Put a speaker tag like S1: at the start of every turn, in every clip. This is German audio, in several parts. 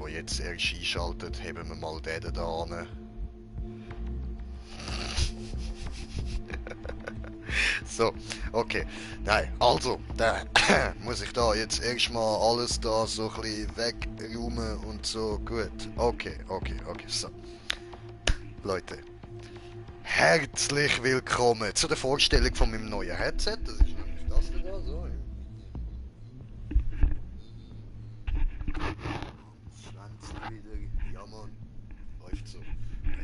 S1: jetzt erst einschaltet, heben wir mal den da an. So, okay. Nein, also, da muss ich da jetzt erstmal alles da so ein bisschen wegräumen und so. Gut. Okay, so. Leute, herzlich willkommen zu der Vorstellung von meinem neuen Headset. Das ist nämlich das da so. 20 wieder. Ja, Mann. Läuft so.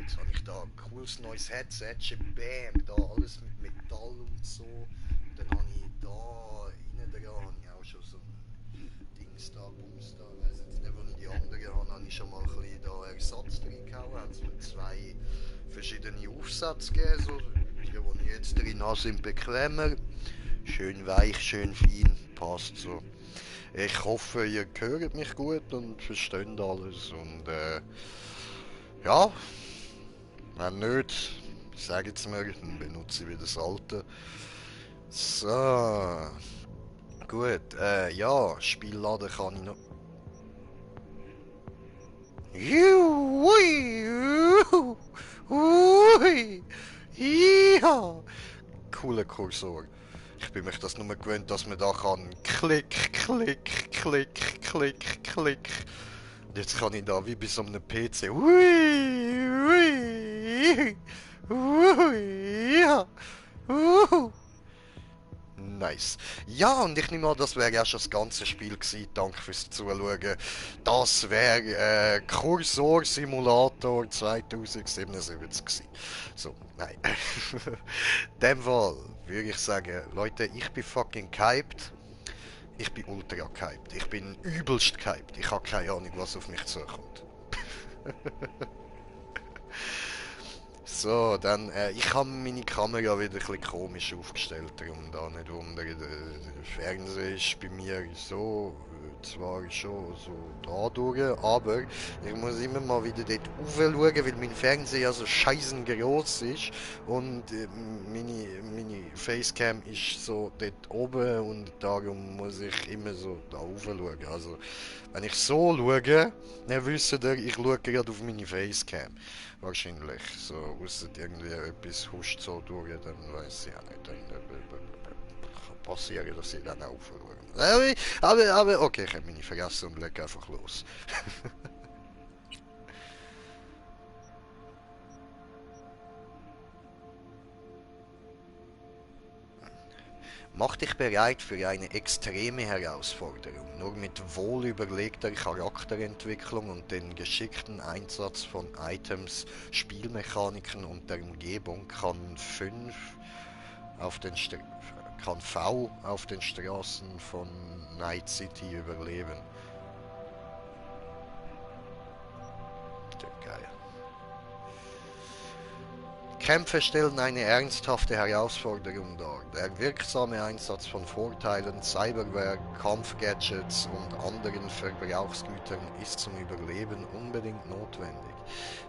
S1: Jetzt habe ich da ein cooles neues Headset. Bam, da alles mit Metall und so. Und dann habe ich da innen dran habe ich auch schon so ein Dings da, Bums da. Ich weiss jetzt nicht, wo ich die anderen habe ich schon mal ein bisschen da Ersatz drin gehauen. Hat es mir 2 verschiedene Aufsätze gegeben. So. Die ich jetzt drin habe, sind bequemer. Schön weich, schön fein. Passt so. Ich hoffe, ihr hört mich gut und versteht alles. Und ja, wenn nicht, sagt es mir, dann benutze ich wieder das alte. So, gut, ja, Spielladen kann ich noch. Juhu, hui, ja, cooler Kursor. Ich bin mich das nur gewöhnt, dass man da kann klick, klick, klick, klick, klick. Und jetzt kann ich da wie bei so einem PC. Hui, hui, hui, ja, nice. Ja, und ich nehme an, das wäre ja schon das ganze Spiel gewesen. Danke fürs Zuschauen. Das wäre Cursor Simulator 2077 gewesen. So, nein. In dem Fall würde ich sagen, Leute, ich bin fucking gehypt. Ich bin ultra gehypt. Ich bin übelst gehypt. Ich habe keine Ahnung, was auf mich zukommt. So, dann, ich habe meine Kamera wieder ein bisschen komisch aufgestellt, darum da nicht wundern. Der Fernseher ist bei mir so, zwar schon so da durch, aber ich muss immer mal wieder dort rauf schauen, weil mein Fernseher ja so scheißen groß ist und meine Facecam ist so dort oben und darum muss ich immer so da rauf schauen. Also, wenn ich so schaue, dann wisst ihr, ich schaue gerade auf meine Facecam. Wahrscheinlich. So, ausser irgendwie etwas huscht so durch, dann weiß ich auch nicht. Dann kann passieren, dass ich dann aufschaue. Aber okay, ich habe meine vergessen und lege einfach los. Mach dich bereit für eine extreme Herausforderung. Nur mit wohlüberlegter Charakterentwicklung und dem geschickten Einsatz von Items, Spielmechaniken und der Umgebung kann V auf den Straßen von Night City überleben. Geil. Kämpfe stellen eine ernsthafte Herausforderung dar. Der wirksame Einsatz von Vorteilen, Cyberware, Kampfgadgets und anderen Verbrauchsgütern ist zum Überleben unbedingt notwendig.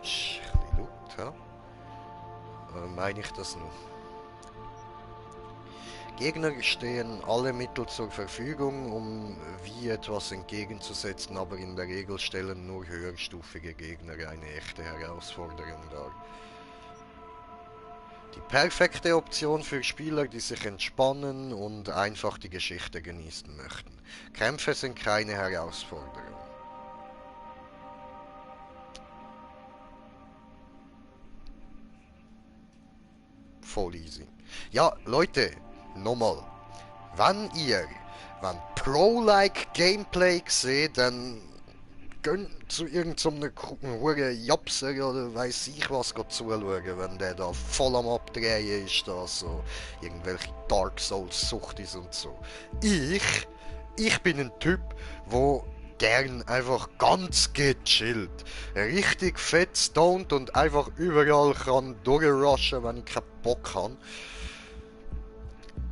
S1: Ist ein bisschen laut, ja? Oder meine ich das nur? Gegner stehen alle Mittel zur Verfügung, um wie etwas entgegenzusetzen, aber in der Regel stellen nur höherstufige Gegner eine echte Herausforderung dar. Die perfekte Option für Spieler, die sich entspannen und einfach die Geschichte genießen möchten. Kämpfe sind keine Herausforderung. Voll easy. Ja, Leute, nochmal. Wenn Pro-like Gameplay seht, dann gönnt zu irgendeinem huren Japser oder weiss ich was zuschauen, wenn der da voll am Abdrehen ist, da so irgendwelche Dark Souls Suchtis und so. Ich bin ein Typ, wo gern einfach ganz gechillt, richtig fett stoned und einfach überall kann durchrushen, wenn ich keinen Bock habe.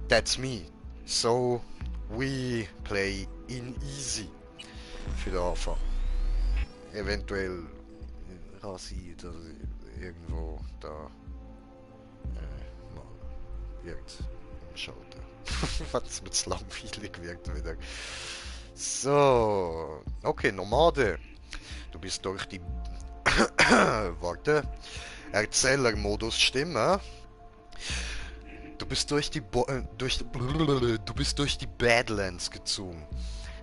S1: That's me. So we play in easy für den Anfang. Eventuell kann sein, dass ich irgendwo da mal wird umschalten. Wenn es mir zu langweilig wird wieder. So, okay, Nomade. Du bist durch die... Warte. Erzählermodus Stimme. Du bist durch die du bist durch die Badlands gezogen.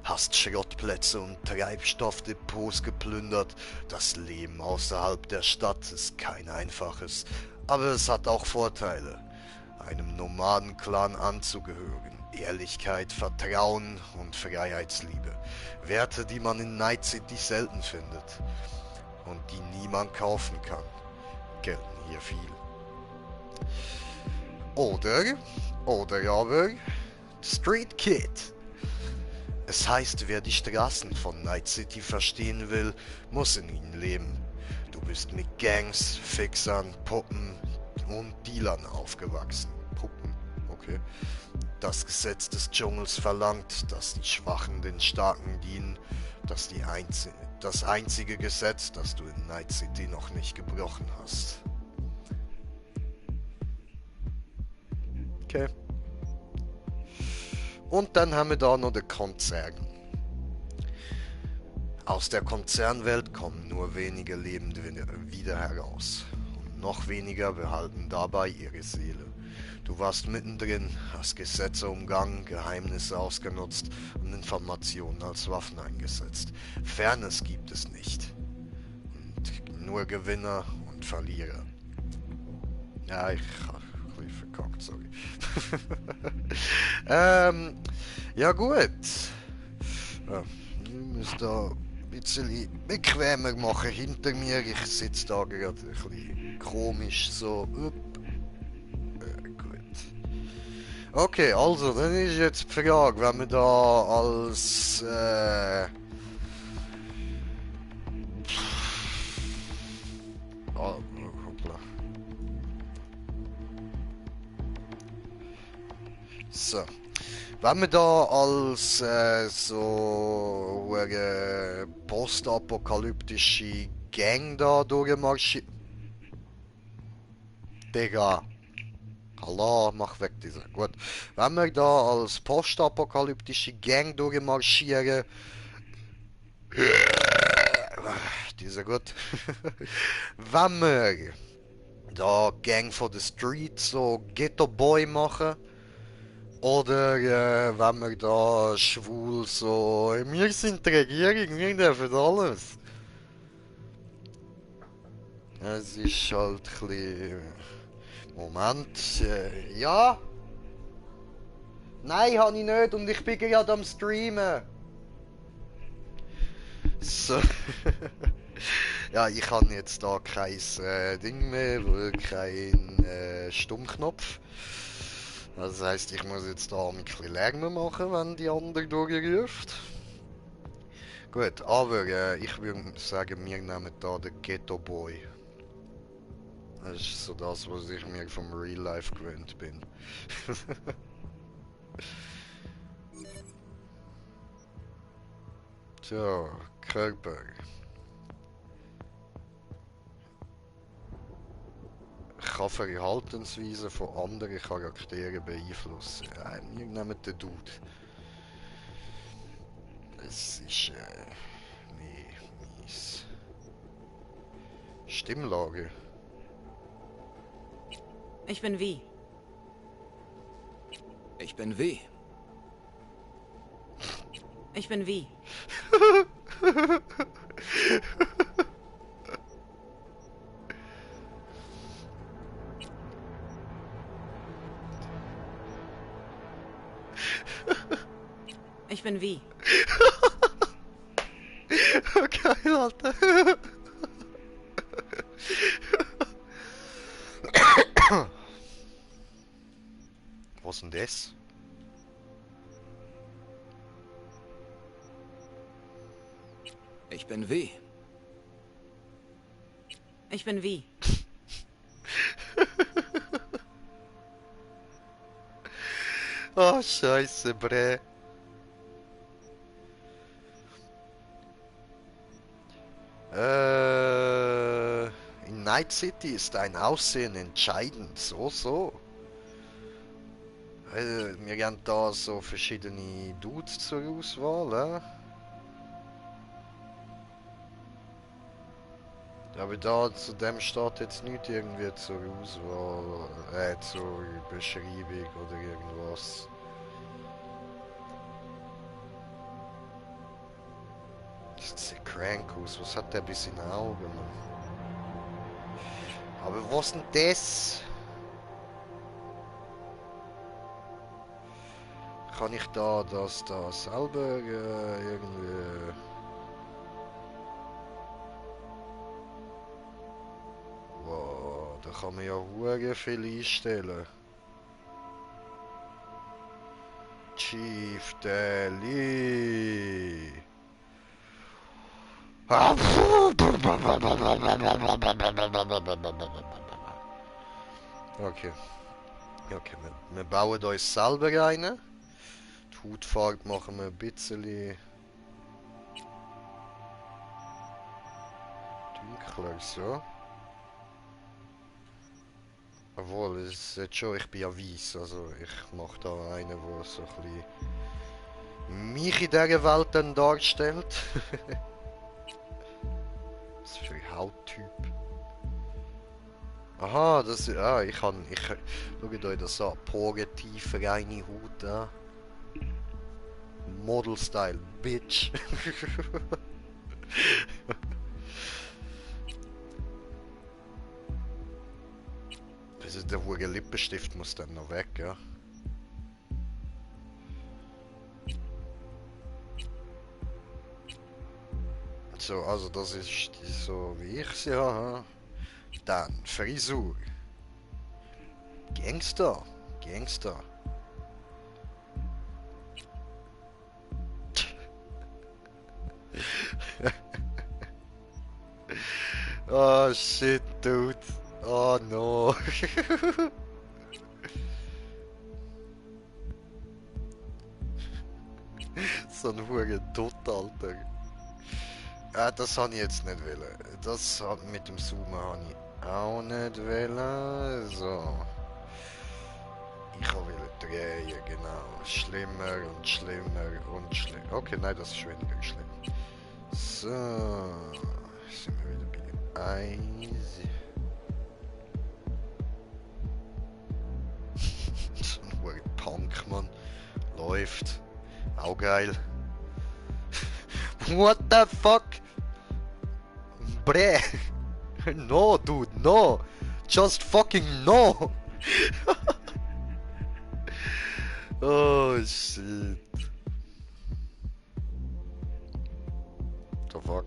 S1: Hast Schrottplätze und Treibstoffdepots geplündert. Das Leben außerhalb der Stadt ist kein einfaches, aber es hat auch Vorteile. Einem Nomadenclan anzugehören. Ehrlichkeit, Vertrauen und Freiheitsliebe. Werte, die man in Night City selten findet und die niemand kaufen kann, gelten hier viel. Oder aber Street Kid. Es heißt, wer die Straßen von Night City verstehen will, muss in ihnen leben. Du bist mit Gangs, Fixern, Puppen und Dealern aufgewachsen. Puppen, okay. Das Gesetz des Dschungels verlangt, dass die Schwachen den Starken dienen. Das einzige Gesetz, das du in Night City noch nicht gebrochen hast. Okay. Und dann haben wir da noch den Konzern. Aus der Konzernwelt kommen nur wenige Lebende wieder heraus. Und noch weniger behalten dabei ihre Seele. Du warst mittendrin, hast Gesetze umgangen, Geheimnisse ausgenutzt und Informationen als Waffen eingesetzt. Fairness gibt es nicht. Und nur Gewinner und Verlierer. Ja, ich habe ein bisschen verkackt, sorry. Ja gut. Ja, ich muss da ein bisschen bequemer machen hinter mir. Ich sitze da gerade ein bisschen komisch so. Gut. Okay, also, dann ist jetzt die Frage, wenn wir da als... hoppla. So. Wenn wir da als so eine postapokalyptische Gang da durchmarschieren... Digga. Allah, mach weg diese. Gut. Wenn wir da als postapokalyptische Gang durchmarschieren... Diese gut. Wenn wir da Gang for the Street so Ghetto Boy machen... Oder wenn wir da schwul so... Wir sind die Regierung, wir dürfen alles. Es ist halt ein bisschen... Moment, ja? Nein, habe ich nicht und ich bin gerade am Streamen. So. Ja, ich habe jetzt da kein Ding mehr, kein Stummknopf. Das heisst, ich muss jetzt da ein bisschen Lärm machen, wenn die andere durchruft. Gut, aber ich würde sagen, wir nehmen da den Ghetto Boy. Das ist so das, was ich mir vom Real Life gewöhnt bin. So, Körper. Kann Verhaltensweisen von anderen Charakteren beeinflussen. Ja, wir nehmen den Dude. Es ist mies. Stimmlage.
S2: Ich bin wie.
S3: Ich bin W.
S2: Ich bin wie. Ich bin wie.
S1: Geil, Alter. Was denn das?
S3: Ich bin W.
S2: Ich bin wie.
S1: Oh, scheiße, bre. In Night City ist dein Aussehen entscheidend. So. Wir haben da so verschiedene Dudes zur Auswahl. Aber da zu dem steht jetzt nicht irgendwie zur Auswahl, zur Beschreibung oder irgendwas. Das sieht crank aus. Was hat der bis in den Augen, Mann? Aber was denn das? Kann ich das da selber irgendwie... Wow, da kann man ja hure viel einstellen. Chief Daily. Okay. Okay, wir bauen uns selber rein. Die Hautfarbe machen wir ein bisschen dunkler, so. Obwohl, es ist jetzt schon, ich bin ja weiß, also ich mache da einen, der so ein bisschen mich in dieser Welt dann darstellt. Was für ein Hauttyp. Aha, das ist, schaut euch das an, Poren-tiefe, reine Haut an. Model-Style, Bitch. Also der hohe Lippenstift muss dann noch weg, ja. So, also das ist so wie ich sie habe. Dann Frisur. Gangster. Gangster. Oh shit, dude. Oh no. So ein hoher Dutt, Alter. Das habe ich jetzt nicht wollen. Das mit dem Zoomen habe ich auch nicht wollen. So. Ich wollte drehen, genau. Schlimmer und schlimmer und schlimmer. Okay, nein, das ist weniger schlimm. So. Sind wir wieder bei dem Eis. So ein hoher Punk, Mann. Läuft. Auch geil. What the fuck? Bre. No, dude, no. Just fucking no. Oh shit. The fuck?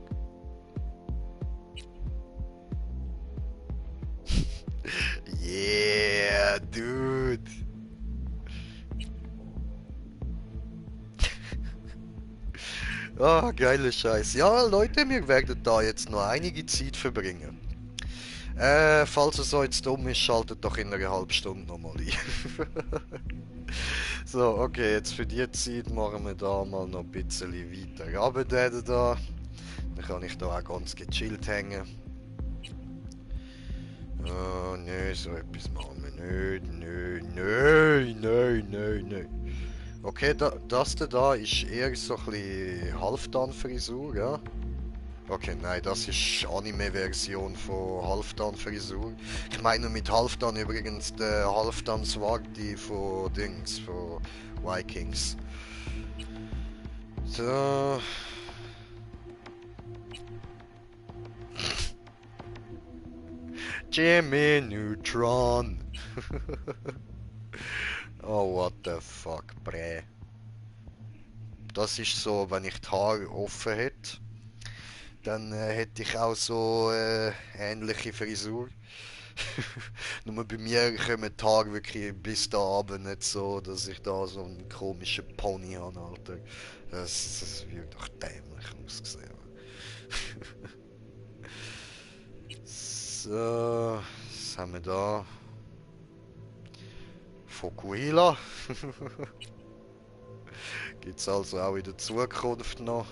S1: Yeah, dude. Ah, geile Scheiße. Ja, Leute, wir werden da jetzt noch einige Zeit verbringen. Falls es euch jetzt dumm ist, schaltet doch in einer halben Stunde nochmal ein. So, okay, jetzt für die Zeit machen wir da mal noch ein bisschen weiter runter da. Dann kann ich da auch ganz gechillt hängen. Oh, nö, so etwas machen wir nicht. Nö. Okay, das da ist eher so ein bisschen Halfdan-Frisur, ja? Okay, nein, das ist Anime-Version von Halfdan-Frisur. Ich meine mit Halfdan übrigens der Halfdan Swarty von Dings, von Vikings. So. Jimmy Neutron. Oh, what the fuck, bre. Das ist so, wenn ich die Haare offen hätte, dann hätte ich auch so ähnliche Frisur. Nur bei mir kommen die Haare wirklich bis da runter, nicht so, dass ich da so einen komischen Pony habe, Alter. Das wird doch dämlich aussehen. So, was haben wir da? Fokuhila. Gibt's also auch in der Zukunft noch.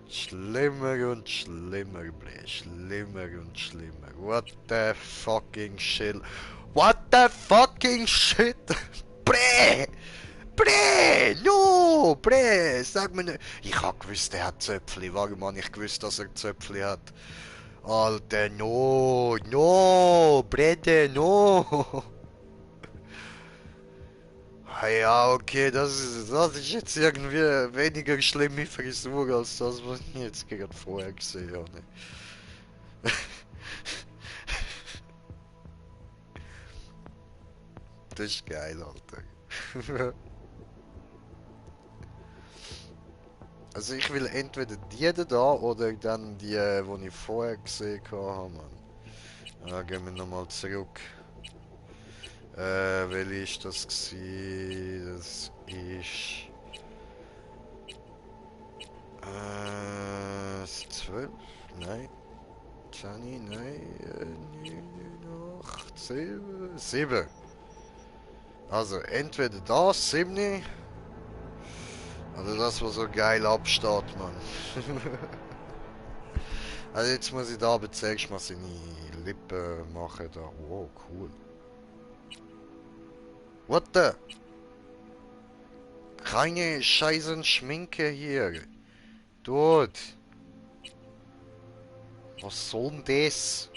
S1: Schlimmer und schlimmer, ble. Schlimmer und schlimmer. What the fucking shit. What the fucking shit. Bre! Bre! No! Bre! Sag mir nicht. Ich hab gewusst, der hat Zöpfli. Warum habe ich gewusst, dass er Zöpfli hat? Alter, no, no, Brette, no. Ah ja, okay, das ist jetzt irgendwie weniger schlimme Frisur als das, was ich jetzt gerade vorher gesehen habe. Das ist geil, Alter. Also ich will entweder die da oder dann die, die ich vorher gesehen habe, Mann. Ja, gehen wir nochmal zurück. Welche ist das gsi? Das ist... das 12? Nein. 10, nein. 9, 8, 7. 7. Also entweder das, 7. Oder das, was so geil absteht, Mann. Also jetzt muss ich da aber zuerst mal seine Lippen machen da. Wow, cool. What the? Keine scheißen Schminke hier. Dort. Was soll denn das?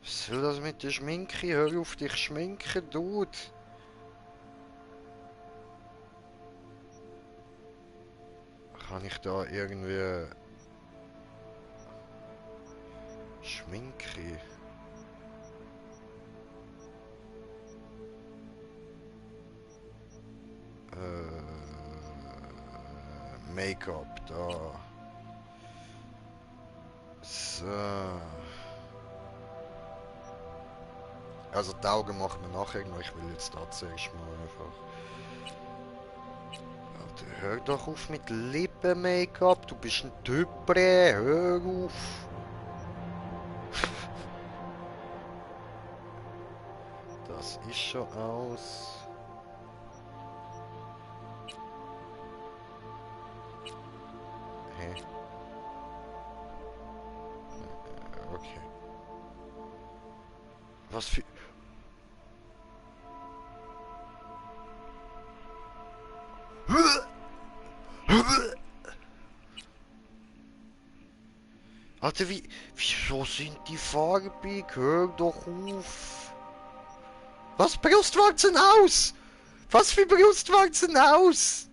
S1: Was soll das mit der Schminke? Hör auf dich schminken, Dude. Kann ich da irgendwie... Schminke? Make-up, da. So. Also die Augen machen wir nachher noch. Ich will jetzt da zuerst mal einfach... Alter, hör doch auf mit Lippen-Make-up. Du bist ein Typre. Hör auf. Das ist schon aus. Hä? Okay. Was für... Alter, wieso sind die farbig? Hör doch auf. Was Brustwarzen aus? Was für Brustwarzen aus?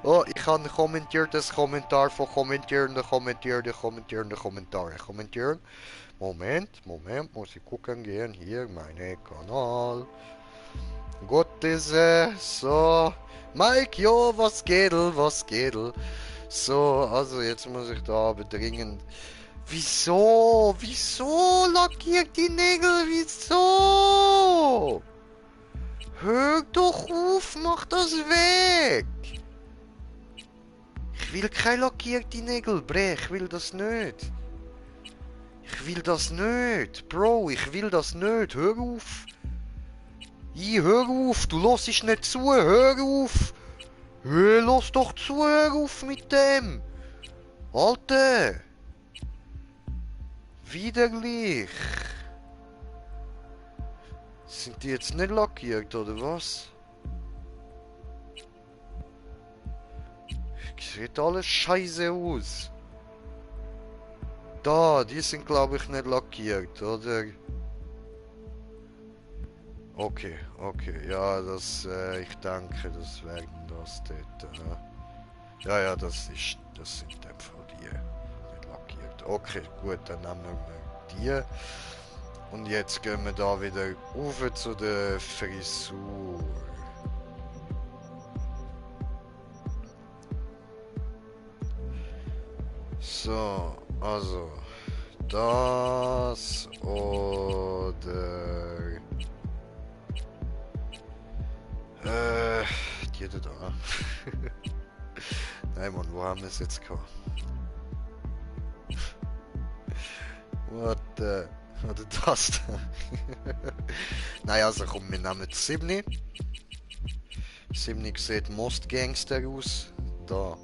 S1: Oh, ich habe ein kommentiertes Kommentar von kommentierenden. Kommentieren. Moment, muss ich gucken gehen. Hier, mein Kanal. Gut ist so. Mike, jo, was geht? So, also jetzt muss ich da aber dringend... Wieso? Wieso lackiert die Nägel? Wieso? Hör doch auf, mach das weg! Ich will keine lackierte Nägel, bre, ich will das nicht. Ich will das nicht, Bro, ich will das nicht, hör auf. Hör auf, du hörst nicht zu, hör auf. Lass doch zu, hör auf mit dem! Alter! Widerlich! Sind die jetzt nicht lackiert, oder was? Sieht alles scheiße aus. Da, die sind glaube ich nicht lackiert, oder? Okay, ja, das, ich denke, das werden das dort, ja, das sind in dem Fall die nicht lackiert. Okay, gut, dann nehmen wir die. Und jetzt gehen wir da wieder rauf zu der Frisur. So, also, das oder... die da. Nein, Mann, wo haben wir es jetzt gehabt? What the... Oder das da? Nein, also komm, wir nehmen die 7. 7 sieht most Gangster aus. Da.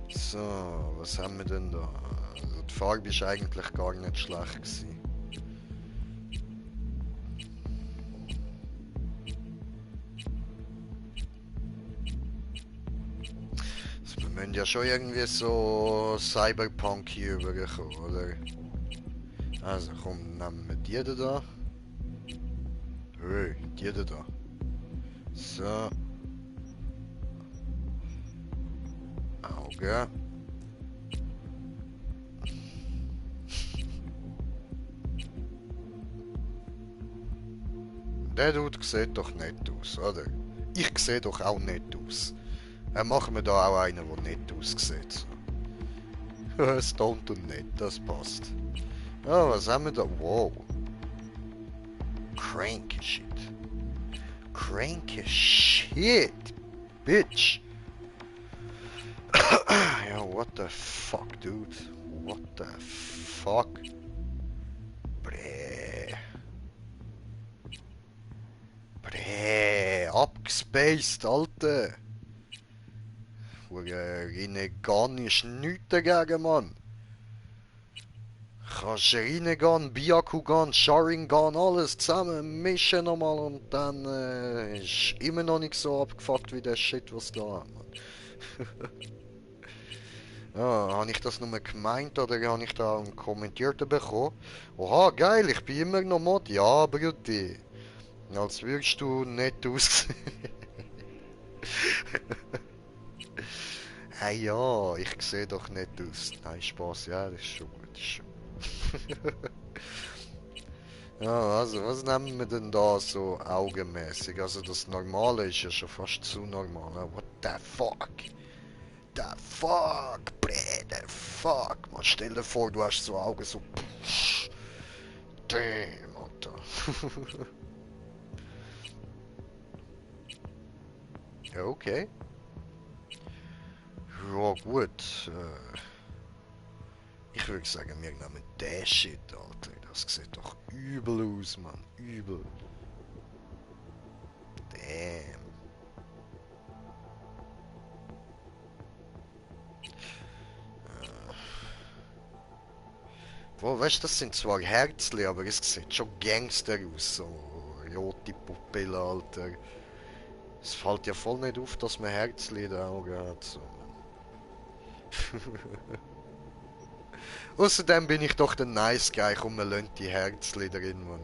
S1: So, was haben wir denn da? Also die Farbe ist eigentlich gar nicht schlecht gewesen. müssen ja schon irgendwie so Cyberpunk hier rüberkommen, oder? Also komm, nehmen wir die da. Hey, die da. So. Auge. Der Dude sieht doch nett aus, oder? Ich sehe doch auch nett aus. Machen wir da auch einen, der nett aussieht. Stoned und nett, das passt. Ah, was haben wir da? Wow. Cranky shit. Cranky shit, bitch. Ja, what the fuck, dude? What the fuck? Bräh. Bräh. Abgespaced, Alter. Rinnegan ist nichts dagegen, Mann. Kannst Rinnegan, Byakugan, Sharingan, alles zusammen mischen nochmal und dann ist immer noch nicht so abgefuckt wie der Shit, was da haben, Mann. Ja, habe ich das nur gemeint oder habe ich da einen Kommentierten bekommen? Oha, geil, ich bin immer noch Mod. Ja, Brudi. Als würdest du nett aussehen. Hey ja, ich sehe doch nett aus. Nein, Spaß, ja, das ist schon gut. Das ist schon. Ja, also, was nehmen wir denn da so augenmäßig? Also, das Normale ist ja schon fast zu normal. Ne? What the fuck? The fuck, bre, the fuck. Man, stell dir vor, du hast so Augen so. Pff, damn, Alter. Ja, okay. Ja, gut. Ich würde sagen, wir nehmen den Shit, Alter. Das sieht doch übel aus, Mann. Übel. Damn. Wo, weißt du, das sind zwar Herzli, aber es sieht schon Gangster aus. So rote Pupillen, Alter. Es fällt ja voll nicht auf, dass man Herzli in den Augen hat. So. Außerdem bin ich doch der Nice Guy, komm, wir lassen die Herzli drin, Mann.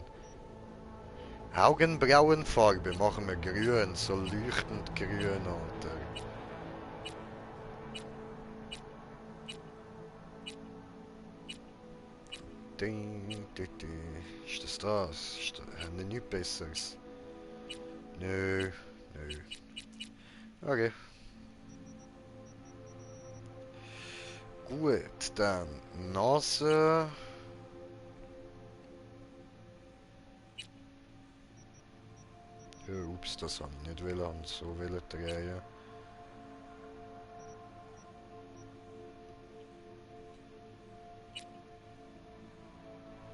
S1: Augenbrauenfarbe machen wir grün, so leuchtend grün, Alter. Ding, ding, ding. Ist das das? Ist das nichts Besseres? Nö, nö. Okay. Gut, dann Nase. Ups, das habe ich nicht wollen, so wollen drehen.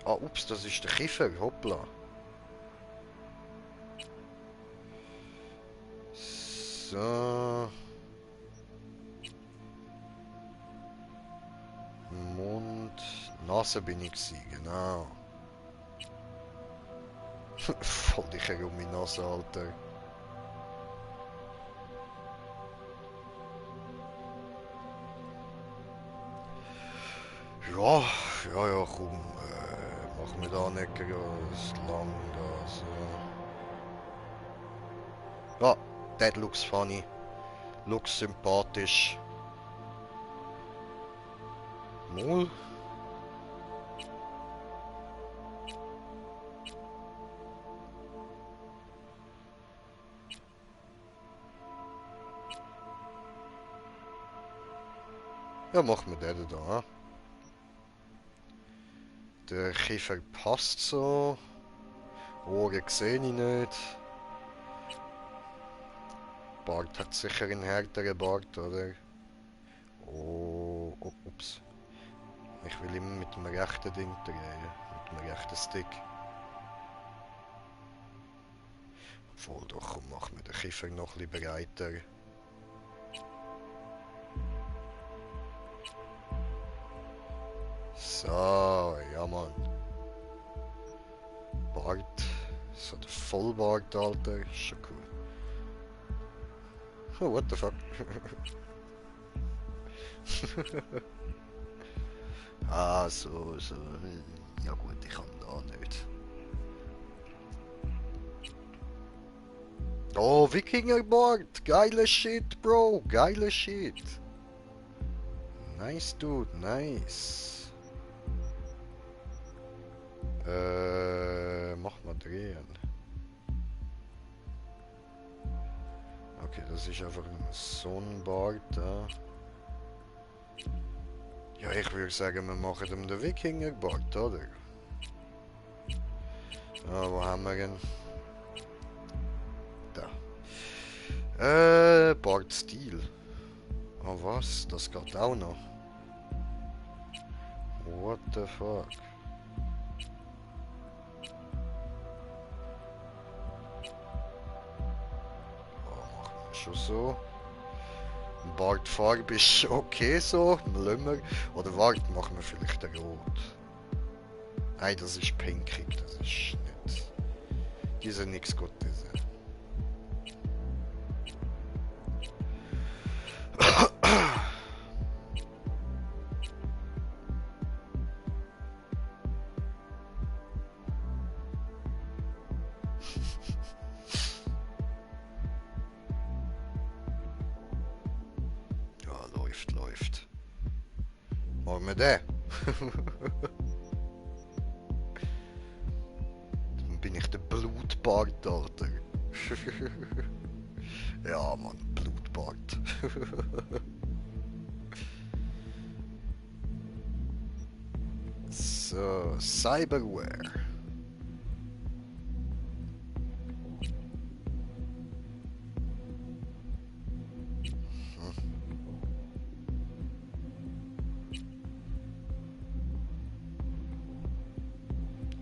S1: Ah, ups, das ist der Kiefer, hoppla. So. Mund, Nase bin ich gewesen, genau. Voll dich herum meine Nase, Alter. Ja, ja, komm. Machen wir da nicht lang da so. Ja, that looks funny. Looks sympathisch. Mol. Ja, machen wir den da. Der Kiefer passt so. Ohren sehe ich nicht. Bart hat sicher einen härteren Bart, oder? Oh, ups. Ich will immer mit dem rechten Ding drehen. Mit dem rechten Stick. Obwohl, doch, komm, mach mir den Kiefer noch ein bisschen breiter. So, ja Mann. Bart. So der Vollbart, Alter. Ist schon cool. Oh, what the fuck. Ah, so. Ja gut, ich kann da nicht. Oh, Wikingerbord! Geile Shit, Bro! Geile Shit! Nice, dude, nice. Mach mal drehen. Okay, das ist einfach ein Sonnenbord da. Ja, ich würde sagen, wir machen ihm den Wikingerbord, oder? Ah, wo haben wir ihn? Da. Bartstil. Oh was? Das geht auch noch. What the fuck? Oh, machen wir schon so. Bartfarbe ist okay so. Lassen wir. Oder warte, machen wir vielleicht den rot. Nein, das ist pinkig. Das ist nicht. Die sind nichts Gutes. Ja, läuft. Machen wir den. Dann bin ich der Blutbart, Alter. Ja, Mann, Blutbart. So, Cyberware.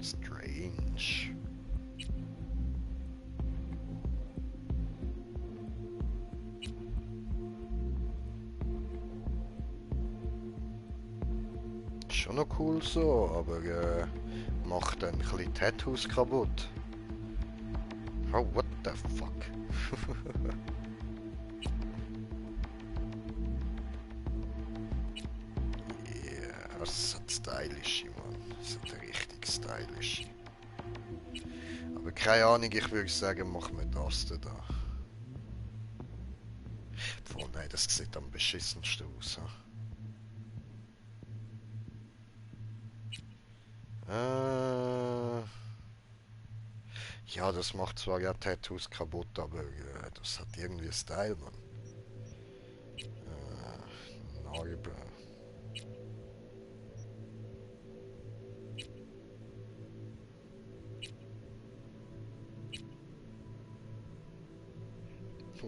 S1: Strange. Schon noch cool so, aber macht dann ein bisschen Tattoos kaputt. Oh, what the fuck? Ja, das hat stylische, Mann. Das hat richtig stylische. Aber keine Ahnung, ich würde sagen, machen wir das da. Boah, nein, das sieht am beschissensten aus. Ja, das macht zwar ja Tattoos kaputt, aber das hat irgendwie Style, Mann. Narbe.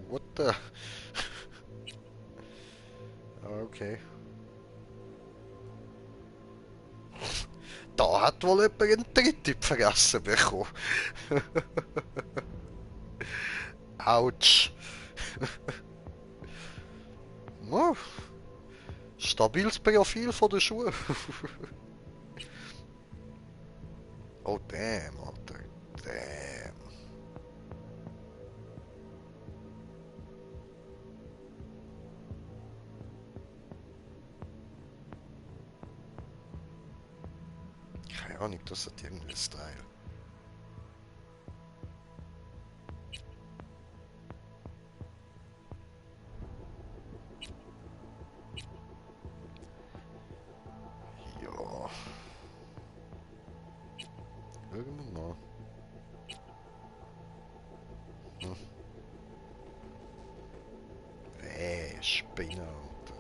S1: What the? Okay. Da hat wohl jemand einen Tritt vergessen bekommen. Autsch. Oh, stabiles Profil von den Schuhen. Oh, damn, Alter. Damn. Keine Ahnung, das hat irgendwie Style. Ja. Schauen wir mal. Hm. Spinne, Alter.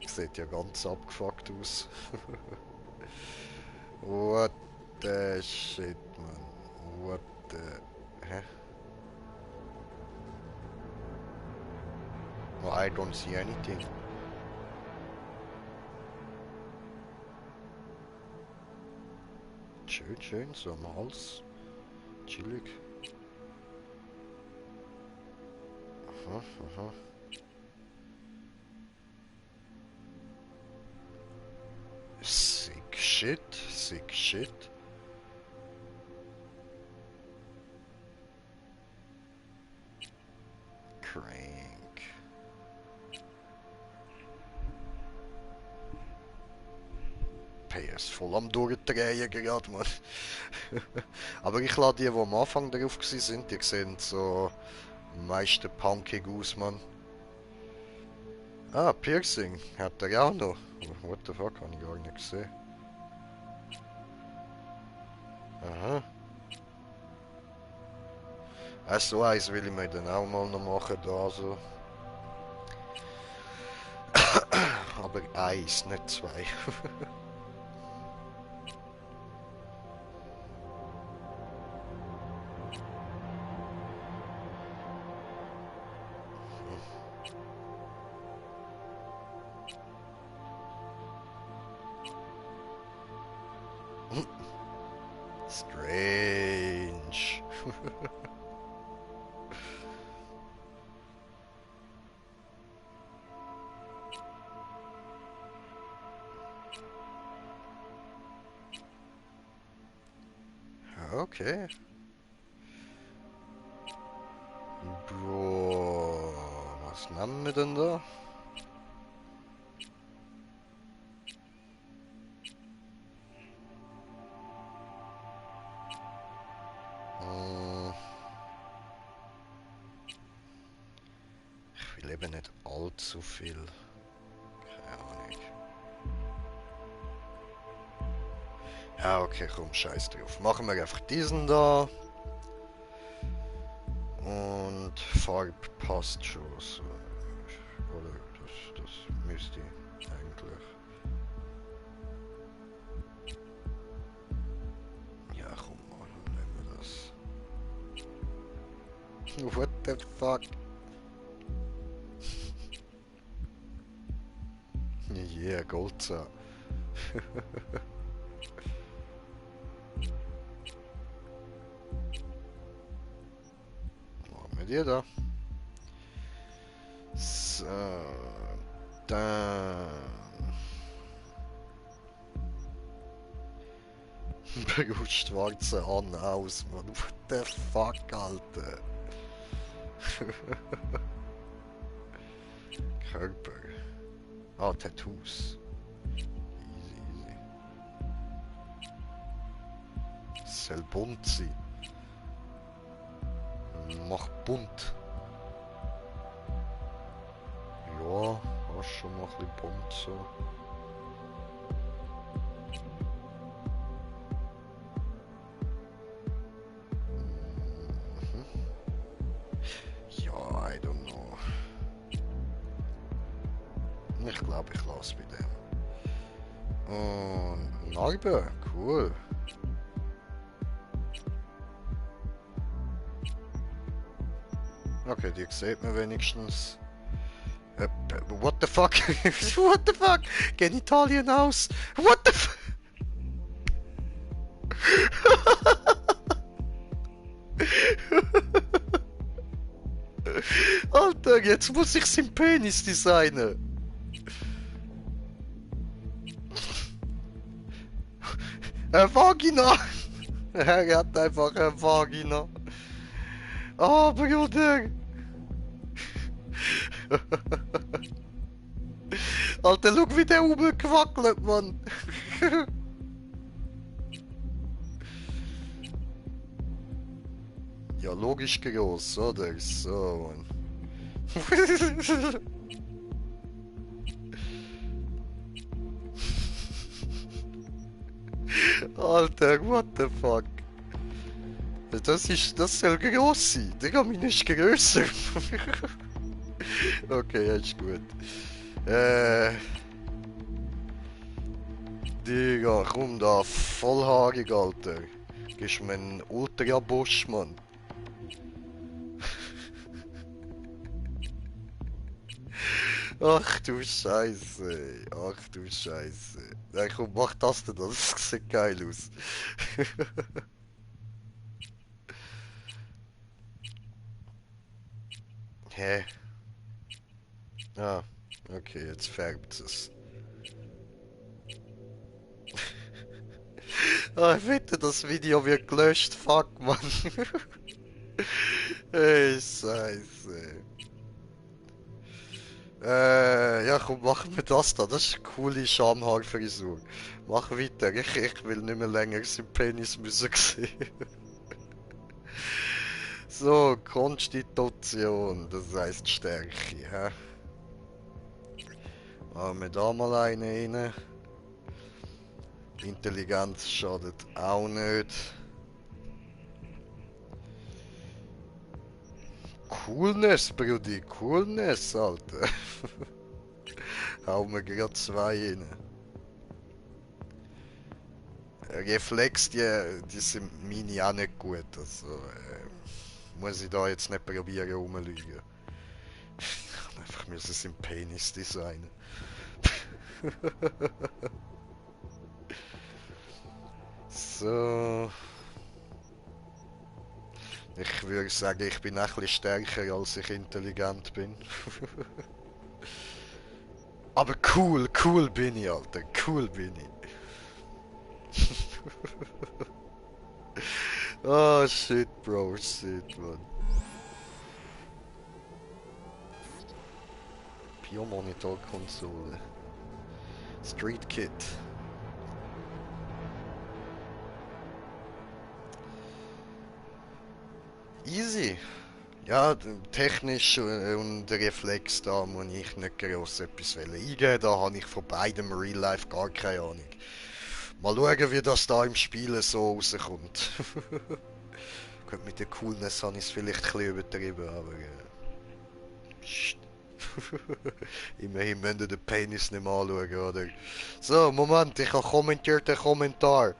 S1: Sieht ja ganz abgefuckt aus. What the shit, man. What the... Hä? Well, I don't see anything. Schön, schön, so am Hals. Chillig. Aha, aha. Sick shit, sick shit. Crank. PS voll am Durchdrehen gerade, Mann. Aber ich lade die am Anfang drauf sind, die sehen so am meisten punkig aus, Mann. Ah, Piercing hat er auch noch. What the fuck, habe ich gar nicht gesehen. Aha. So eins will ich mir dann auch mal noch machen, da so. Aber eins, nicht zwei. Strange. Okay. Bro, was nehmen wir denn da? Hm. Ich will eben nicht allzu viel. Keine Ahnung. Ja, okay, komm, scheiß drauf. Machen wir einfach diesen da. Und Farbe passt schon so. Oder das müsste eigentlich. Ja, komm mal, nehmen wir das. What the fuck? Yeah, Goldzahn. Machen wir die da. So, dann beruht schwarze an aus, Mann. What the fuck, Alter? Körper. Ah, Tattoos. Easy, easy. Soll bunt sein. Mach bunt. Ja, hast schon noch ein bisschen bunt so. Mhm. Ja, I don't know. Ich glaube, ich lasse bei dem. Und Narbe, cool. Okay, die sieht man wenigstens. What the fuck? What the fuck? Genitalien aus. What the fuck? Alter, jetzt muss ich seinen Penis designen. Vagina. Er hat einfach eine Vagina. Oh, Bruder. Alter, schau wie der rumgewackelt, Mann. Ja, logisch groß, oder? So, Mann. Alter, what the fuck? Das soll groß sein. Digga, meine ist grösser. Okay, ja, ist gut. Digga, komm da, vollhaarig, Alter. Gibst mir einen Ultra-Busch, Mann. Ach du Scheiße, ach du Scheiße. Ja, komm, mach das denn, das sieht geil aus. Hä? Ah, okay, jetzt färbt es. Ah, ich wette, das Video wird gelöscht, fuck, Mann. Ey, Scheiße. Ja, komm, machen wir das da. Das ist eine coole Schamhaarfrisur. Mach weiter. Ich will nicht mehr länger seinen Penis müssen sehen. So, Konstitution, das heisst Stärke, hä? Machen wir da mal eine rein. Intelligenz schadet auch nicht. Coolness, Brudi, Coolness, Alter. Hauen wir gerade 2 rein. Reflex, die sind meine auch nicht gut. Also, muss ich da jetzt nicht probieren rumlügen. Ich kann einfach müssen seinen Penis designen. So. Ich würde sagen, ich bin ein bisschen stärker, als ich intelligent bin. Aber cool bin ich, Alter. Cool bin ich. Oh shit, Bro, shit, man. Pure-Monitor-Konsole. Street Kit. Easy. Ja, technisch und Reflex, da muss ich nicht gross etwas eingeben. Da habe ich von beidem Real Life gar keine Ahnung. Mal schauen, wie das da im Spiel so rauskommt. Gut, mit der Coolness habe ich es vielleicht ein bisschen übertrieben, aber... Immerhin müsst ihr den Penis nicht mehr anschauen, oder? So, Moment, ich habe kommentiert einen Kommentar.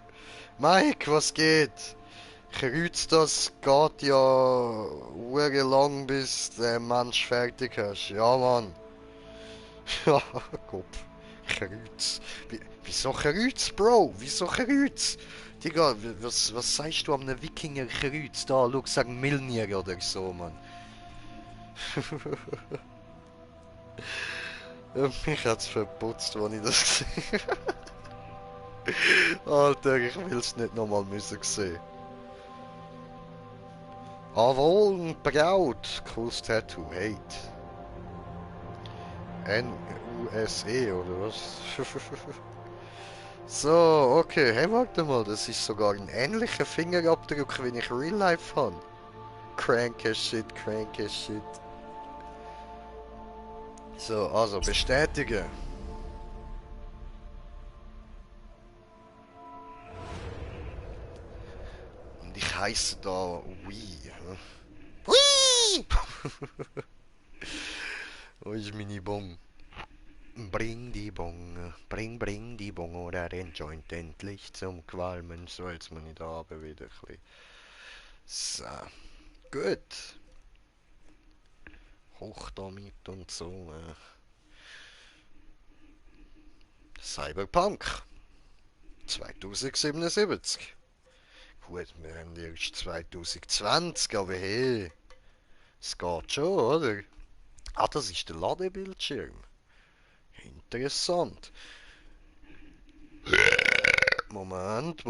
S1: Mike, was geht? Kreuz, das geht ja lang, bis der Mensch fertig ist. Ja, Mann. Ja, Kopf. Kreuz. Wieso Kreuz, Bro? Wieso Kreuz? Digga, was sagst du an einem Wikinger Kreuz? Da, schau, sagen Milnier oder so, Mann. Mich hat's verputzt, als ich das gesehen habe. Alter, ich will's nicht nochmal müssen sehen. Jawohl, ein Braut. Cooles Tattoo. Hate. N-U-S-E oder was? So, okay. Hey, warte mal. Das ist sogar ein ähnlicher Fingerabdruck, wie ich Real Life habe. Crank as shit, crank as shit. So, also bestätigen. Und ich heiße da Wii. Wii! Wo ist meine Bon? Bring die Bon, bring die Bon oder den Joint endlich zum Qualmen. So, jetzt muss ich da aber wieder ein bisschen. So, gut. Hoch damit und so. Cyberpunk 2077. Gut, wir haben erst 2020, aber hey, es geht schon, oder? Ah, das ist der Ladebildschirm. Interessant. Moment.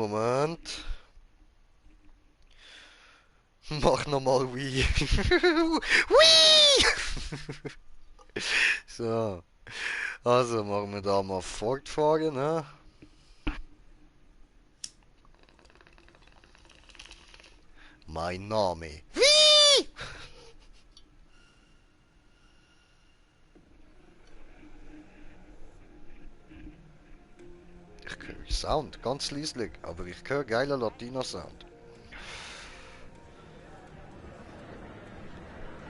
S1: Mach nochmal Wii. Wii! So. Also machen wir da mal fortfahren, ne? Mein Name. Wii! Ich höre Sound, ganz leislich, aber ich höre geiler Latino-Sound.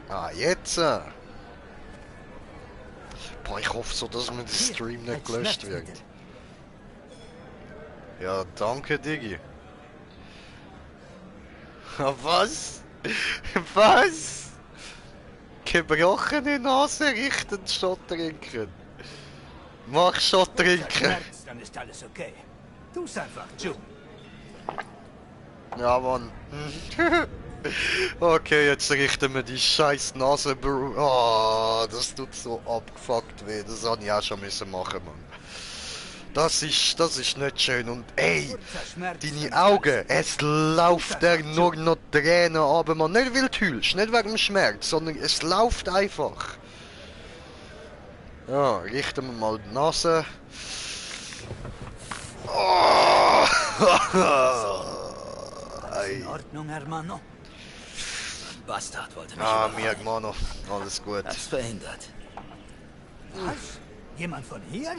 S1: Ah, jetzt! Boah, ich hoffe so, dass mir der Stream nicht gelöscht wird. Ja, danke, Diggi. Was? Was? Gebrochene Nase richten, Schott trinken. Mach Schott trinken.
S4: Dann ist alles okay. Tu's einfach, June.
S1: Ja, Mann. Okay, jetzt richten wir die scheiß Nase. Oh, das tut so abgefuckt weh. Das habe ich auch schon müssen machen, Mann. Das ist nicht schön. Und ey, deine Augen, es läuft der nur noch Tränen aber man. Nicht weil du heulst, nicht wegen dem Schmerz, sondern es läuft einfach. Ja, richten wir mal die Nase. Oh!
S4: Alles in Ordnung, Hermano?
S3: Bastard wollte mich
S1: Ah,
S3: überfallen.
S1: mir hermano, alles gut.
S3: Hat's verhindert.
S4: Was? Jemand von hier?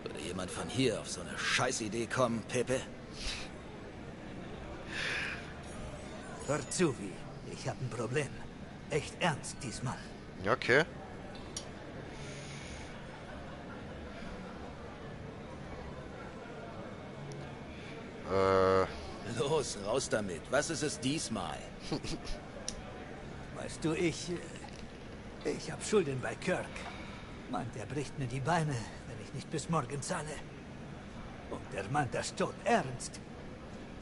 S3: Würde jemand von hier auf so eine Scheißidee kommen, Pepe?
S4: Hör zu, wie. Ich habe ein Problem. Echt ernst diesmal.
S1: Ja, okay.
S3: Los, raus damit. Was ist es diesmal?
S4: Weißt du, ich habe Schulden bei Kirk. Mann, der bricht mir die Beine, wenn ich nicht bis morgen zahle. Und der Mann, das tot ernst,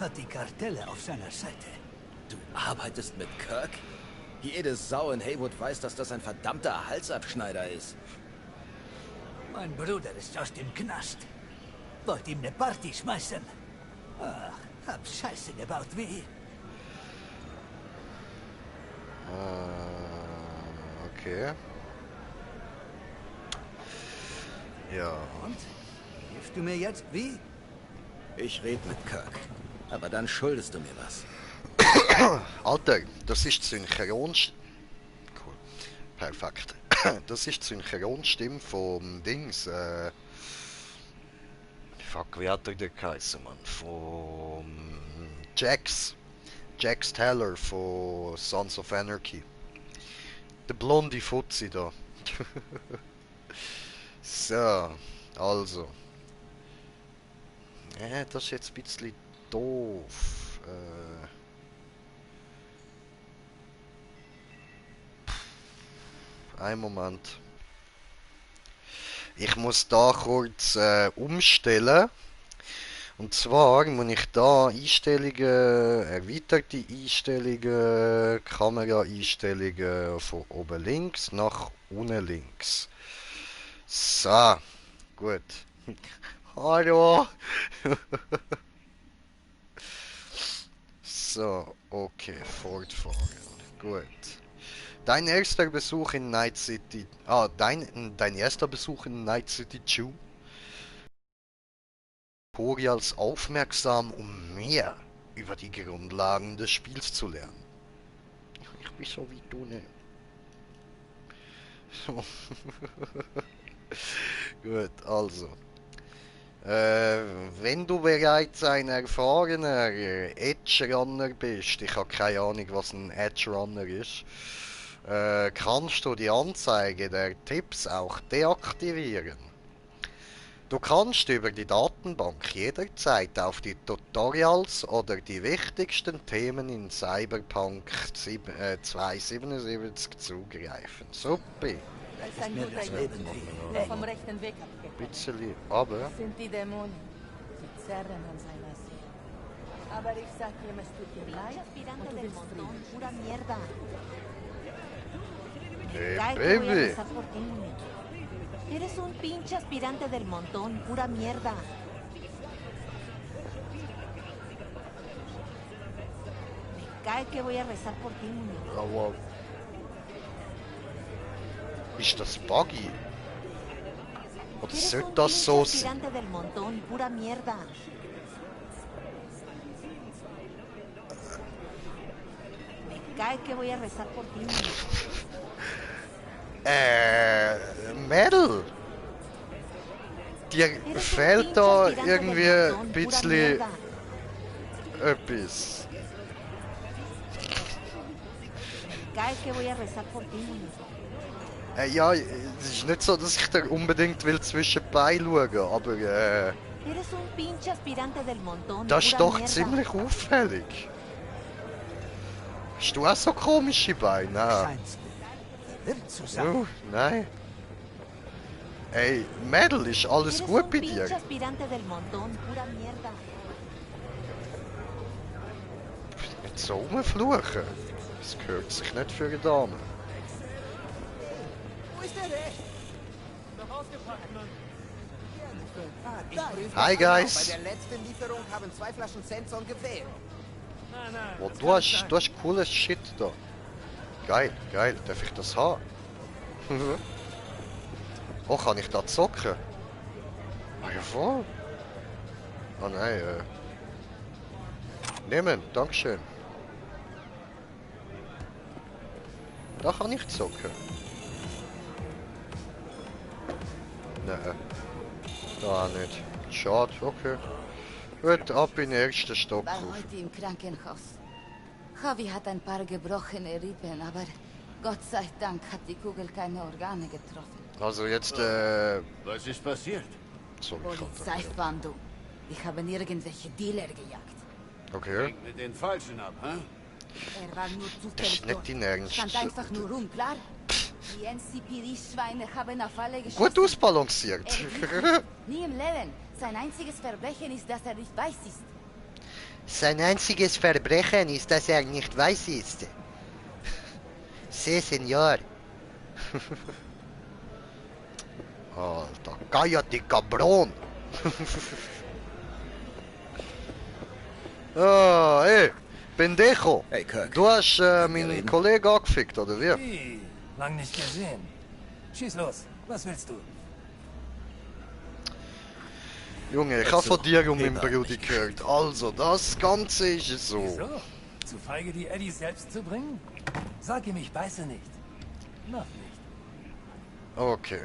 S4: hat die Kartelle auf seiner Seite.
S3: Du arbeitest mit Kirk? Jede Sau in Haywood weiß, dass das ein verdammter Halsabschneider ist.
S4: Mein Bruder ist aus dem Knast. Wollte ihm eine Party schmeißen. Ach, hab Scheiße gebaut, wie?
S1: Okay. Ja.
S4: Und? Hilfst du mir jetzt, wie?
S3: Ich red mit Kirk. Aber dann schuldest du mir was.
S1: Alter, das ist Synchron... Cool. Perfekt. Das ist Synchronstimme vom Dings, Fuck, wie hat der geheißen, Mann? Vom... Jax. Jax Teller von Sons of Anarchy. Der blonde Fuzzi da. So, also. Das ist jetzt ein bisschen doof. Ein Moment. Ich muss da kurz umstellen. Und zwar muss ich da Einstellungen, erweiterte Einstellungen, Kameraeinstellungen von oben links nach unten links. So, gut. Hallo. So, okay, fortfahren. Gut. Dein erster Besuch in Night City. Dein erster Besuch in Night City 2. Tutorials aufmerksam, um mehr über die Grundlagen des Spiels zu lernen. Ich bin so wie du, ne? So. Gut, also. Wenn du bereits ein erfahrener Edge-Runner bist, ich habe keine Ahnung, was ein Edge-Runner ist, kannst du die Anzeige der Tipps auch deaktivieren. Du kannst über die Datenbank jederzeit auf die Tutorials oder die wichtigsten Themen in Cyberpunk 2077 zugreifen. Super.
S5: Das ist ein guter Junge. Der vom rechten Weg abgekommen.
S1: Bisschen, aber...
S5: Das sind die Dämonen. Sie zerren an seiner Seele. Aber ich sag ihm, es tut dir leid und du willst Frieden. Pura mierda.
S1: Hey, Baby.
S5: Eres un pinche aspirante del montón, pura mierda. Me cae que voy a rezar por ti, muñeco.
S1: Aber... Ist das buggy? Oder
S5: Eres
S1: sollte
S5: un
S1: das
S5: pinche
S1: so sein?
S5: aspirante del montón, pura mierda. Me cae que voy a rezar por ti, muñeco.
S1: Mädel! Dir fehlt da irgendwie ein bisschen etwas.
S5: Cae que voy a rezar por ti, muñeco.
S1: Ja, es ist nicht so, dass ich da unbedingt will zwischenbei schauen, aber
S5: Eres un pinche aspirante del montón,
S1: das ist
S5: pura
S1: doch
S5: mierda.
S1: ziemlich auffällig. Hast du auch so komische Beine? Nein.
S4: Scheinst du verwirrt zu sein.
S1: Oh, nein. Ey, Mädel, ist alles
S5: Eres
S1: gut
S5: un
S1: bei
S5: pinche
S1: dir?
S5: aspirante del montón, pura mierda.
S1: Nicht so rumfluchen. Das gehört sich nicht für eine Dame. Hi guys!
S6: Bei der letzten Lieferung haben 2 Flaschen Senson gefehlt.
S1: Oh, du hast cooles Shit da. Geil, geil. Darf ich das haben? Oh, kann ich da zocken? Ah ja, voll. Ah nein, nehmen, dankeschön. Da kann ich zocken. Nein. Da nicht. Schade, okay. Gut, ab in den ersten Stock
S7: War
S1: rauf.
S7: heute im Krankenhaus. Javi hat ein paar gebrochene Rippen, aber Gott sei Dank hat die Kugel keine Organe getroffen.
S1: Also jetzt,
S8: Was ist passiert?
S1: sorry, Vater.
S7: Polizeifahndung. Die haben irgendwelche Dealer gejagt.
S1: Okay.
S8: Hängt mit den Falschen ab, hä?
S7: Er war nur
S1: Das
S7: zufällig
S1: ist nicht
S7: dort.
S1: dein Ernst.
S7: Stand einfach nur rum, klar? Die NCPD-Schweine haben auf alle geschossen.
S1: Gut ausbalanciert.
S7: Nie im Leben. Sein einziges Verbrechen ist, dass er nicht weiß ist.
S1: Sein einziges Verbrechen ist, dass er nicht weiß ist. Sí, señor. Alter, cállate, cabrón. Ah, ey, Pendejo.
S3: Hey, Kirk.
S1: Du hast
S3: Wir
S1: meinen
S3: reden.
S1: Kollegen angefickt, oder wie?
S4: Hey, lang nicht gesehen. Schieß los. Was willst du?
S1: Junge, ich
S3: Also,
S1: habe von dir und meinem
S3: Heber hat
S1: Bruder
S3: mich
S1: gehört. Also, das Ganze ist so.
S4: Wieso? Zu feige, die Eddie selbst zu bringen? Sag ihm, ich beiße nicht. Noch nicht.
S1: Okay.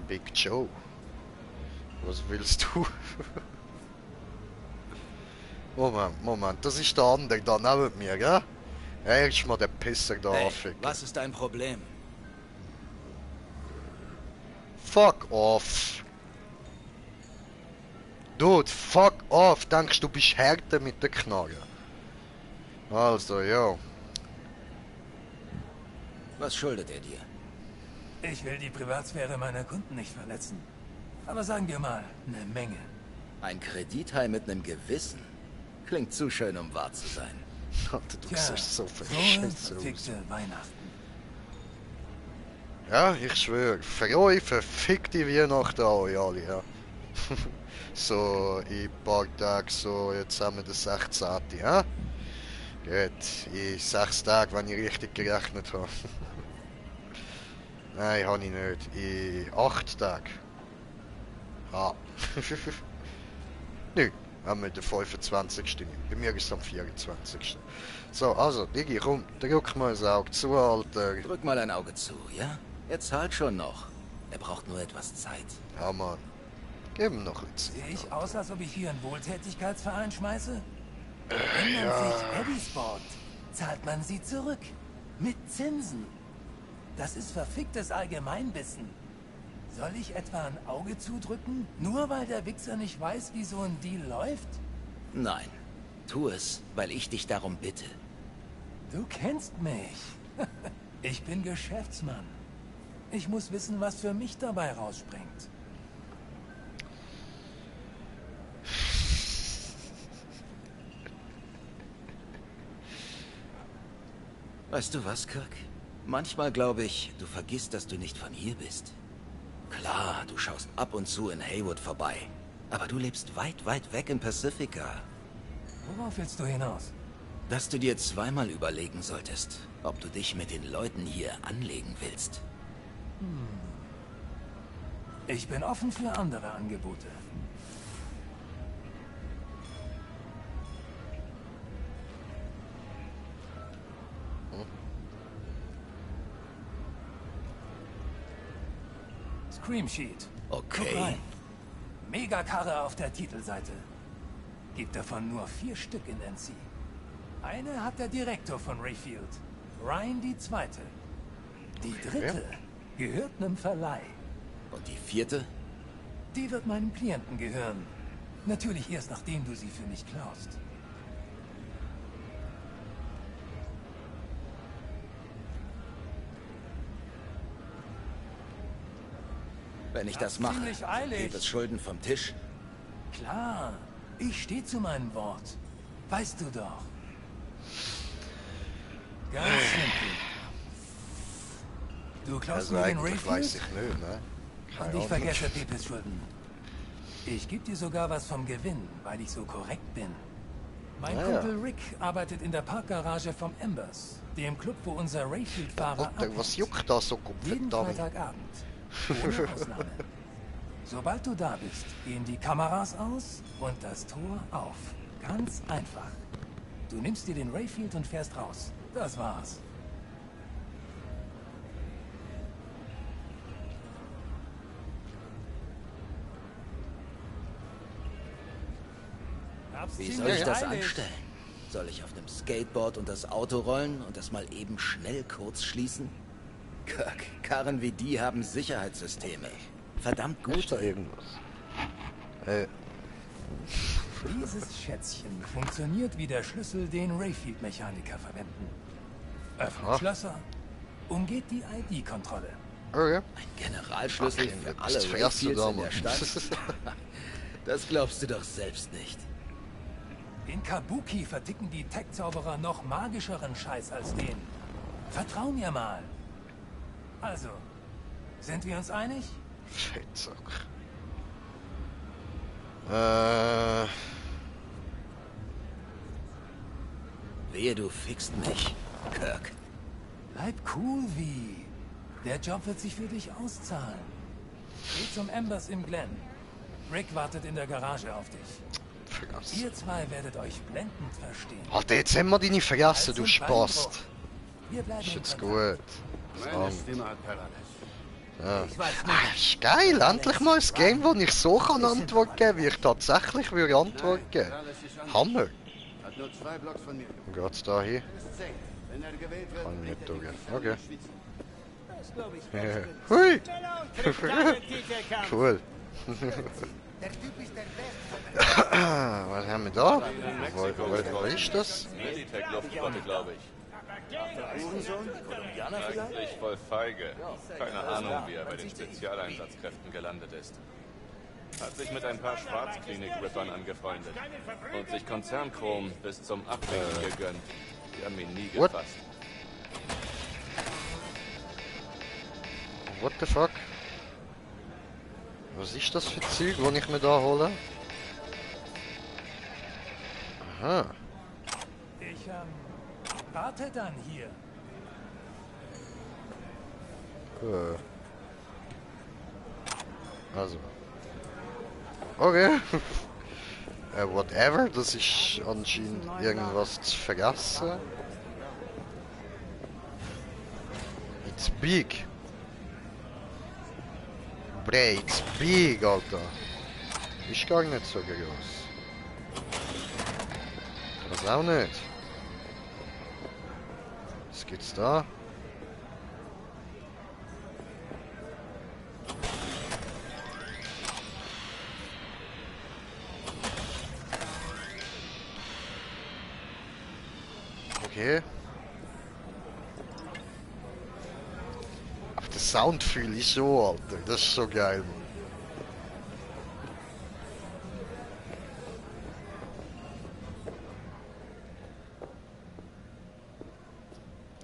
S1: Big Joe. Was willst du? Moment, das ist der andere da neben mir, gell? Erst mal den Pisser da
S3: Hey,
S1: anficken.
S3: was ist dein Problem?
S1: Fuck off. Dude, fuck off. Denkst du bist härter mit der Knarre? Also, ja.
S3: Was schuldet er dir?
S4: Ich will die Privatsphäre meiner Kunden nicht verletzen. Aber sagen wir mal, eine Menge.
S3: Ein Kreditheim mit einem Gewissen? Klingt zu schön, um wahr zu sein.
S1: Alter, du
S4: Tja,
S1: siehst so
S4: frohe,
S1: verschissen aus.
S4: verfickte Weihnachten.
S1: Ja, ich schwöre. Frohe, verfickte Weihnachten an euch alle, ja. So, in ein paar Tagen, so, jetzt haben wir den 16. Ja? Gut, in 6 Tagen, wenn ich richtig gerechnet habe. Nein, habe ich nicht. In 8 Tagen. Ah. Nö, haben wir den 25. Bei mir ist es am 24. So, also, Digi, komm, drück mal das Auge zu, Alter.
S3: Drück mal ein Auge zu, ja? Er zahlt schon noch. Er braucht nur etwas Zeit.
S1: Ja, Mann. Gib ihm noch ein bisschen.
S4: Sehe ich aus, als ob ich hier einen Wohltätigkeitsverein schmeiße? Wenn man sich Eddies baut, zahlt man sie zurück. Mit Zinsen. Das ist verficktes Allgemeinwissen. Soll ich etwa ein Auge zudrücken, nur weil der Wichser nicht weiß, wie so ein Deal läuft?
S3: Nein, tu es, weil ich dich darum bitte.
S4: Du kennst mich. Ich bin Geschäftsmann. Ich muss wissen, was für mich dabei rausspringt.
S3: Weißt du was, Kirk? Manchmal glaube ich, du vergisst, dass du nicht von hier bist. Klar, du schaust ab und zu in Haywood vorbei. Aber du lebst weit, weit weg in Pacifica.
S4: Worauf willst du hinaus?
S3: Dass du dir zweimal überlegen solltest, ob du dich mit den Leuten hier anlegen willst.
S4: Ich bin offen für andere Angebote. Scream Sheet. Guck
S3: Okay.
S4: rein. Megakarre auf der Titelseite. Gibt davon nur 4 Stück in NC. Eine hat der Direktor von Rayfield. Ryan die zweite. Die dritte gehört einem Verleih.
S3: Und die vierte?
S4: Die wird meinem Klienten gehören. Natürlich erst nachdem du sie für mich klaust.
S3: Wenn ich
S4: Das
S3: das mache,
S4: ziemlich eilig.
S3: geht es Schulden vom Tisch.
S4: Klar, ich stehe zu meinem Wort. Weißt du doch. Ganz simpel. Du klaust
S1: Also
S4: mir den
S1: eigentlich weiß
S4: Rayfield
S1: ich nicht, ne?
S4: und
S1: Keine
S4: ich
S1: Ahnung.
S4: vergesse Pepes Schulden. Ich gebe dir sogar was vom Gewinn, weil ich so korrekt bin.
S9: Mein
S1: Ah, ja.
S9: Kumpel Rick arbeitet in der Parkgarage vom Embers, dem Club, wo unser Rayfield-Fahrer
S1: Alter, was juckt da so
S9: jeden
S1: verdammt?
S9: Freitagabend. Ohne Ausnahme. Sobald du da bist, gehen die Kameras aus und das Tor auf. Ganz einfach. Du nimmst dir den Rayfield und fährst raus. Das war's.
S3: Wie soll ich das anstellen? Soll ich auf einem Skateboard und das Auto rollen und das mal eben schnell kurz schließen? Kirk, Karren wie die haben Sicherheitssysteme. Verdammt
S1: Ist da
S3: gut.
S1: irgendwas?
S9: Dieses Schätzchen funktioniert wie der Schlüssel, den Rayfield-Mechaniker verwenden. Öffnet
S1: Aha.
S9: Schlösser, umgeht die ID-Kontrolle.
S1: Okay.
S3: Ein Generalschlüssel
S1: Ach,
S3: für
S1: was
S3: alle
S1: vergisst du
S3: Rayfields
S1: da,
S3: in der
S1: Mann?
S3: Stadt? Das glaubst du doch selbst nicht.
S9: In Kabuki verticken die Tech-Zauberer noch magischeren Scheiß als den. Vertrau mir mal. Also, sind wir uns einig?
S1: Fettsack.
S3: Wehe, du fixt mich, Kirk.
S9: Bleib cool, wie. Der Job wird sich für dich auszahlen. Geh zum Embers im Glen. Rick wartet in der Garage auf dich.
S1: Vergessen.
S9: Ihr zwei werdet euch blendend verstehen.
S1: Alter, jetzt haben wir deine vergessen, du
S9: Hals- und
S1: Spast.
S9: Beinbruch. Wir bleiben
S1: Ist
S9: in
S1: jetzt
S9: Kontakt.
S1: gut.
S8: Meine Stimme hat Parades.
S1: Ja.
S4: Ich weiß
S1: Ah,
S4: nicht.
S1: ist geil, endlich mal ein Game, wo ich so kann Antwort geben, wie ich tatsächlich würde Antwort geben.
S8: Parades ist an.
S1: Hammer.
S8: Hat nur 2 Blocks von mir.
S1: Wo geht's da hin?
S8: Ist safe. Wenn er gewählt wird,
S1: Kann ich
S8: bringt
S1: nicht
S8: er die
S1: durchgehen.
S8: Gefangenen
S1: Okay.
S8: in Schwyz.
S4: Das glaube ich.
S1: Hui! Cool.
S6: Der Typ ist der Beste.
S1: Was haben wir da? Wo ist das?
S10: Militech-Luftflotte, glaube ich. Eigentlich voll feige. Keine Ahnung, wie er bei den Spezialeinsatzkräften gelandet ist. Hat sich mit ein paar Schwarzklinik-Rippern angefreundet und sich Konzernchrom bis zum Abwinken gegönnt. Die haben ihn nie
S1: What?
S10: gefasst.
S1: What the fuck? Was ist das für Zeug, was ich mir da hole? Aha.
S9: Ich, warte dann hier.
S1: Also. Okay. Whatever, das ist anscheinend irgendwas zu vergessen. It's big. Bre, it's big, Alter. Ist gar nicht so groß. Das auch nicht. Was gibt's da? Okay. Aber der Sound fühle ich so, Alter. Das ist so geil, Mann.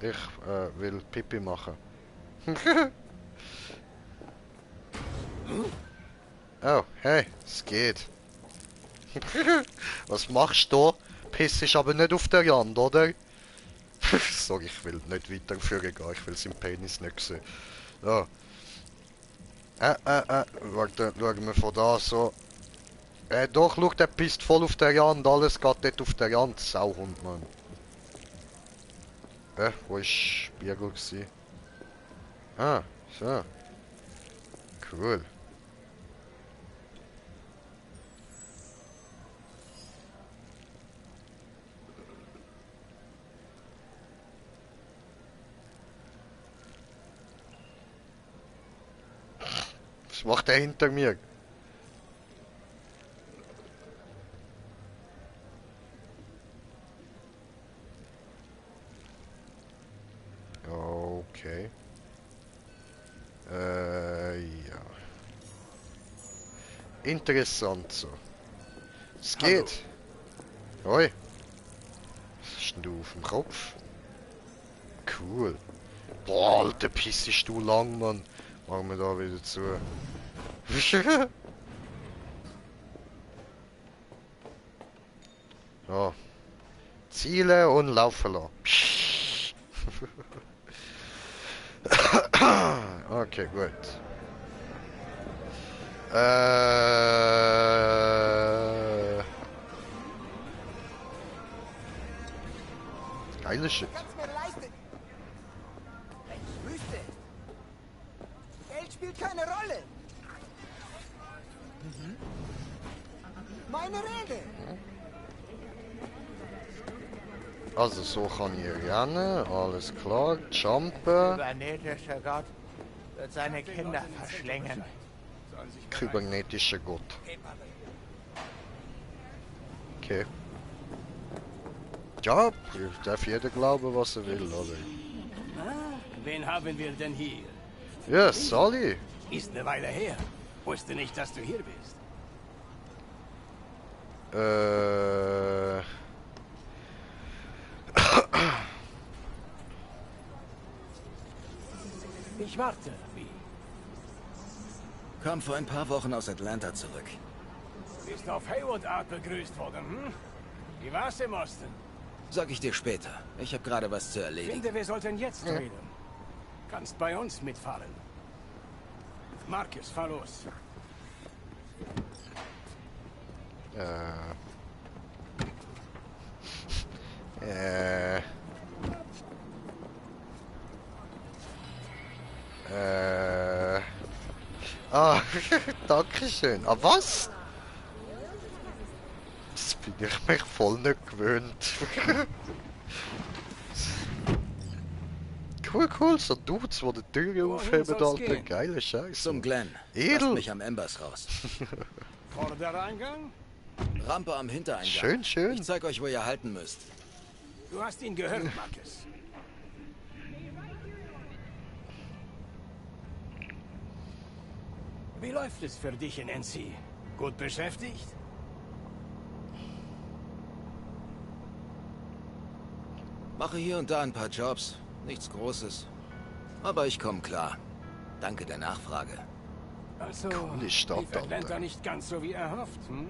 S1: Ich will Pipi machen. Oh, hey, es geht. Was machst du? Pissest aber nicht auf der Rand, oder? Sag, ich will nicht weiterführen gehen, ich will seinen Penis nicht sehen. So. Warte, schauen wir von da so. Doch, schau, der pisst voll auf der Rand, alles geht dort auf der Rand. Sauhund, Mann. Wo ist Spiegel gewesen? Ah, so. Cool. Was macht der hinter mir? Okay. Ja. Interessant so. Es geht. Hoi. Was ist denn du auf dem Kopf? Cool. Boah, Alter, pissest du lang, Mann. Machen wir da wieder zu. Ja. Ziele und laufen lassen. Okay, gut. Geile Shit.
S6: Kannst mir leisten. Wüste. Geld spielt keine Rolle. Meine Rede.
S1: Also so kann ich rennen, alles klar, jumpen.
S6: Kybernetischer Gott wird seine Kinder verschlingen.
S1: Kybernetischer Gott. Okay. Ja, darf jeder glauben, was er will, oder?
S11: Wen haben wir denn hier?
S1: Ja, Sally.
S11: Ist eine Weile her. Wusste nicht, dass du hier bist. Ich warte, wie?
S3: Kam vor ein paar Wochen aus Atlanta zurück.
S11: Bist auf Haywood Art begrüßt worden, hm? Wie war's im Osten?
S3: Sag ich dir später. Ich habe gerade was zu erledigen.
S11: Finde, wir sollten jetzt reden. Kannst bei uns mitfahren. Marcus, fahr los.
S1: Ah, Dankeschön. Ah, was? Das bin ich mich voll nicht gewöhnt. Cool, so Dudes, die die Tür aufheben, Alter. Geile Scheiße.
S3: Zum Glenn.
S1: Edel.
S3: Lasst mich am Embers raus.
S11: Vordereingang?
S3: Rampe am Hintereingang.
S1: Schön, schön.
S3: Ich zeig euch, wo ihr halten müsst.
S11: Du hast ihn gehört, Marcus. Wie läuft es für dich in NC? Gut beschäftigt?
S3: Mache hier und da ein paar Jobs. Nichts Großes. Aber ich komme klar. Danke der Nachfrage.
S11: Also,
S1: Coole Stadt,
S11: lief Atlanta
S1: Alter.
S11: nicht ganz so wie erhofft, hm?